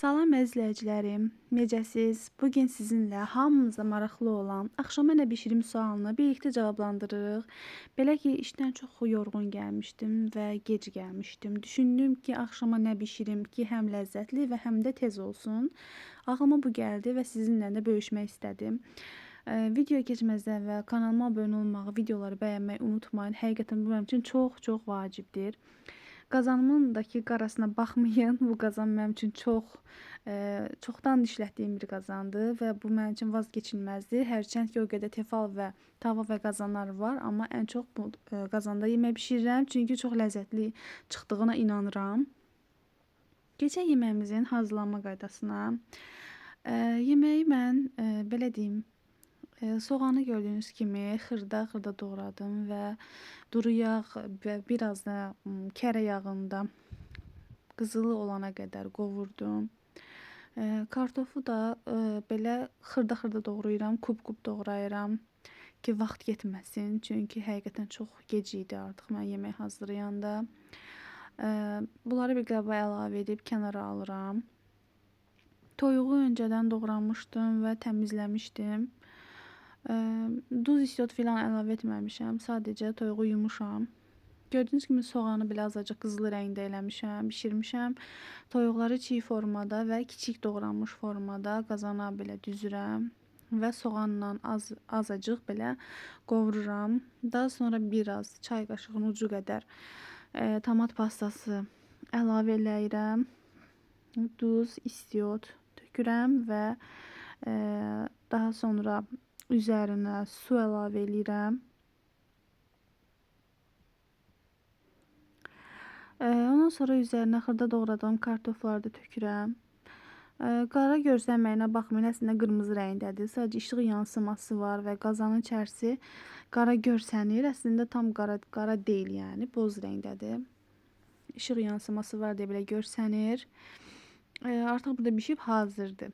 Salam izləyicilərim, necəsiz? Bugün sizinlə hamımıza maraqlı olan axşama nə bişirim sualını birlikdə cavablandırırıq. Belə ki, işdən çox yorğun gəlmişdim və gec gəlmişdim. Düşündüm ki, axşama nə bişirim ki, həm ləzzətli və həm də tez olsun. Ağlıma bu gəldi və sizinlə də bölüşmək istədim. Videoya keçməzdən əvvəl kanalıma abunə olmağı, videoları bəyənməyi unutmayın. Həqiqətən bu mənim üçün çox vacibdir. Qazanımındakı qarasına baxmayın. Bu qazan mənim üçün çoxdan işlətdiyim bir qazandır və bu mənim üçün vazgeçilməzdir. Hərçənd ki, o qədər tefal və tava və qazanlar var, amma ən çox bu qazanda yemək bişirirəm, çünki çox ləzzətli çıxdığına inanıram. Keçək yeməyimizin hazırlanma qaydasına. Yeməyi mən belə deyim, soğanı gördüyünüz kimi xırda doğradım və duru yağ və biraz da kərə yağında qızılı olana qədər qovurdum. Kartofu da belə xırda doğrayıram, kub doğrayıram ki, vaxt getməsin. Çünki həqiqətən çox gec idi artıq mən yemək hazırlayanda. Bunları bir qaba əlavə edib kənara alıram. Toyuğu öncədən doğramışdım və təmizləmişdim. Duz, isot filan əlavə etməmişəm. Sadəcə toyuğu yumuşam. Gördüyünüz kimi soğanı belə azacıq qızılı rəngdə eləmişəm, bişirmişəm. Toyuqları çiğ formada və kiçik doğranmış formada qazana belə düzürəm və soğanla azacıq belə qovururam. Daha sonra biraz çay qaşığının ucu qədər tomat pastası əlavə eləyirəm. Duz, isot tökürəm və daha sonra üzərinə su əlavə eləyirəm. Ondan sonra üzərinə xırda doğradığım kartofları da tökürəm. Qara görsənməyinə baxmayın, əslində qırmızı rəngdədir. Sadəcə işıq yansıması var və qazanın içərisi qara görsənir. Əslində tam qara deyil, yəni boz rəngdədir. İşıq yansıması var deyə belə görsənir. Artıq burada bişib hazırdır.